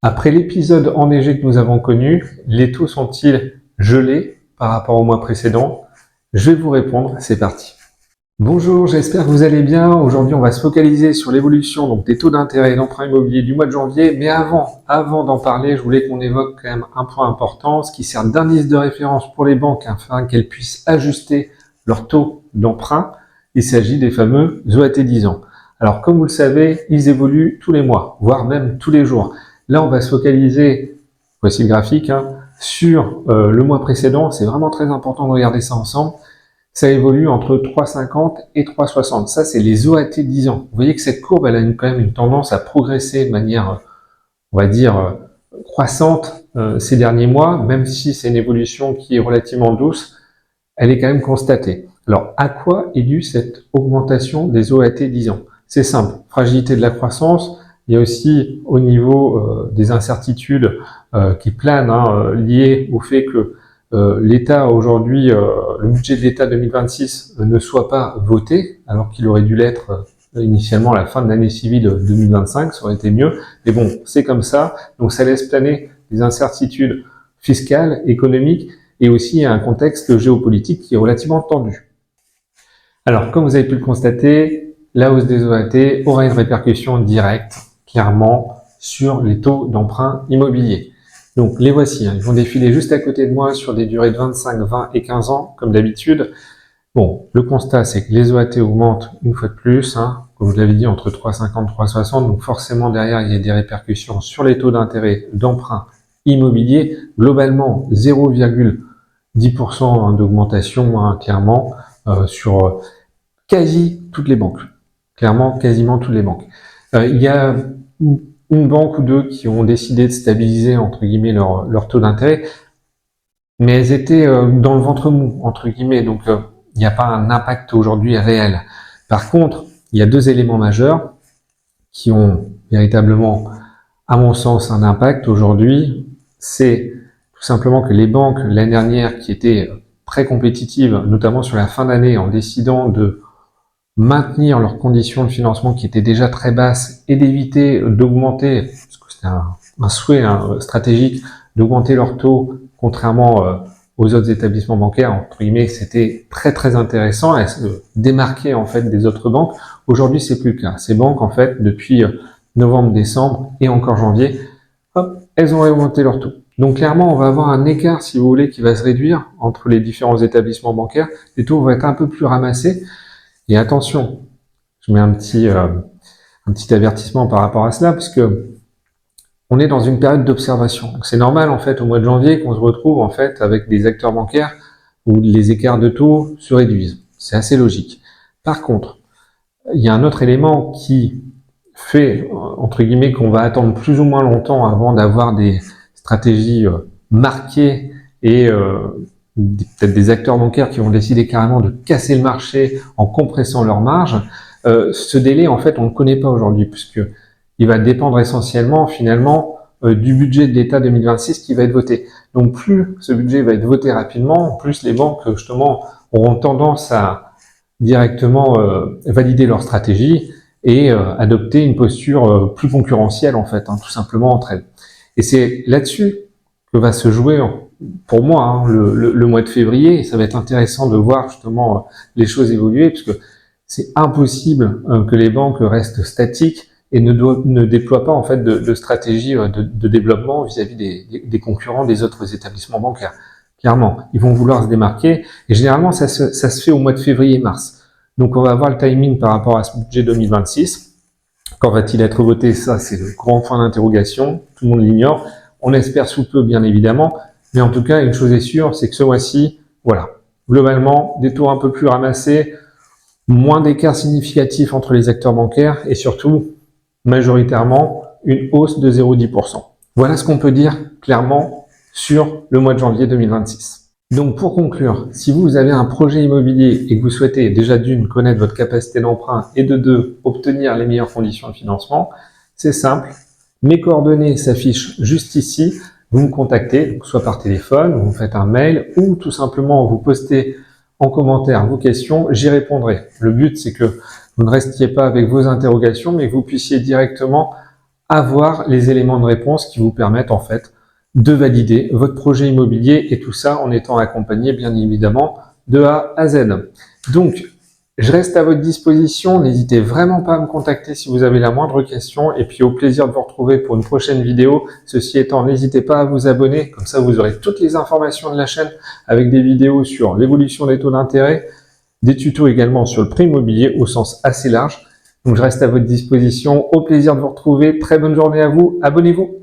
Après l'épisode enneigé que nous avons connu, les taux sont-ils gelés par rapport au mois précédent? Je vais vous répondre, c'est parti. Bonjour, j'espère que vous allez bien. Aujourd'hui, on va se focaliser sur l'évolution des taux d'intérêt et d'emprunt immobilier du mois de janvier. Mais avant d'en parler, je voulais qu'on évoque quand même un point important, ce qui sert d'indice de référence pour les banques afin qu'elles puissent ajuster leur taux d'emprunt. Il s'agit des fameux OAT 10 ans. Alors, comme vous le savez, ils évoluent tous les mois, voire même tous les jours. Là, on va se focaliser, voici le graphique, sur le mois précédent. C'est vraiment très important de regarder ça ensemble. Ça évolue entre 3,50 et 3,60. Ça, c'est les OAT 10 ans. Vous voyez que cette courbe, elle a quand même une tendance à progresser de manière, on va dire, croissante ces derniers mois, même si c'est une évolution qui est relativement douce, elle est quand même constatée. Alors, à quoi est due cette augmentation des OAT 10 ans? C'est simple, fragilité de la croissance. Il y a aussi au niveau des incertitudes qui planent liées au fait que l'État aujourd'hui, le budget de l'État 2026 ne soit pas voté, alors qu'il aurait dû l'être initialement à la fin de l'année civile 2025, ça aurait été mieux. Mais bon, c'est comme ça, donc ça laisse planer des incertitudes fiscales, économiques, et aussi un contexte géopolitique qui est relativement tendu. Alors, comme vous avez pu le constater, la hausse des OAT aura une répercussion directe, clairement, sur les taux d'emprunt immobilier. Donc, les voici, ils vont défiler juste à côté de moi sur des durées de 25, 20 et 15 ans, comme d'habitude. Bon, le constat, c'est que les OAT augmentent une fois de plus, comme je l'avais dit, entre 3,50 et 3,60, donc forcément, derrière, il y a des répercussions sur les taux d'intérêt d'emprunt immobilier. Globalement, 0,10% d'augmentation, clairement, sur quasi toutes les banques. Clairement, quasiment toutes les banques. Il y a une banque ou deux qui ont décidé de stabiliser, entre guillemets, leur taux d'intérêt, mais elles étaient dans le ventre mou, entre guillemets, donc il n'y a pas un impact aujourd'hui réel. Par contre, il y a deux éléments majeurs qui ont véritablement, à mon sens, un impact aujourd'hui. C'est tout simplement que les banques, l'année dernière, qui étaient très compétitives, notamment sur la fin d'année, en décidant de maintenir leurs conditions de financement qui étaient déjà très basses et d'éviter d'augmenter, parce que c'était un souhait stratégique, d'augmenter leur taux, contrairement aux autres établissements bancaires, entre guillemets, c'était très très intéressant, elles se démarquaient en fait des autres banques. Aujourd'hui, c'est plus le cas. Ces banques, en fait, depuis novembre, décembre et encore janvier, hop, elles ont augmenté leur taux. Donc clairement, on va avoir un écart, si vous voulez, qui va se réduire entre les différents établissements bancaires. Les taux vont être un peu plus ramassés. Et attention, je mets un petit avertissement par rapport à cela, parce que on est dans une période d'observation. Donc c'est normal en fait au mois de janvier qu'on se retrouve en fait avec des acteurs bancaires où les écarts de taux se réduisent. C'est assez logique. Par contre, il y a un autre élément qui fait entre guillemets qu'on va attendre plus ou moins longtemps avant d'avoir des stratégies marquées et peut-être des acteurs bancaires qui vont décider carrément de casser le marché en compressant leurs marges. Ce délai, en fait, on ne le connaît pas aujourd'hui, puisque il va dépendre essentiellement, finalement, du budget de l'État 2026 qui va être voté. Donc, plus ce budget va être voté rapidement, plus les banques, justement, auront tendance à directement valider leur stratégie et adopter une posture plus concurrentielle, en fait, tout simplement entre elles. Et c'est là-dessus que va se jouer, pour moi, le mois de février. Et ça va être intéressant de voir justement les choses évoluer, puisque c'est impossible que les banques restent statiques et ne déploient pas en fait de stratégie de développement vis-à-vis des concurrents des autres établissements bancaires. Clairement, ils vont vouloir se démarquer, et généralement ça se fait au mois de février-mars. Donc on va voir le timing par rapport à ce budget 2026. Quand va-t-il être voté? Ça, c'est le grand point d'interrogation. Tout le monde l'ignore. On espère sous peu, bien évidemment. Mais en tout cas, une chose est sûre, c'est que ce mois-ci, voilà, globalement, des taux un peu plus ramassés, moins d'écart significatif entre les acteurs bancaires et surtout, majoritairement, une hausse de 0,10%. Voilà ce qu'on peut dire clairement sur le mois de janvier 2026. Donc pour conclure, si vous avez un projet immobilier et que vous souhaitez déjà d'une connaître votre capacité d'emprunt et de deux obtenir les meilleures conditions de financement, c'est simple, mes coordonnées s'affichent juste ici, vous me contactez, donc soit par téléphone, vous me faites un mail ou tout simplement vous postez en commentaire vos questions, j'y répondrai. Le but c'est que vous ne restiez pas avec vos interrogations mais que vous puissiez directement avoir les éléments de réponse qui vous permettent en fait de valider votre projet immobilier et tout ça en étant accompagné bien évidemment de A à Z. Donc, je reste à votre disposition, n'hésitez vraiment pas à me contacter si vous avez la moindre question et puis au plaisir de vous retrouver pour une prochaine vidéo. Ceci étant, n'hésitez pas à vous abonner, comme ça vous aurez toutes les informations de la chaîne avec des vidéos sur l'évolution des taux d'intérêt, des tutos également sur le prix immobilier au sens assez large. Donc je reste à votre disposition, au plaisir de vous retrouver, très bonne journée à vous, abonnez-vous.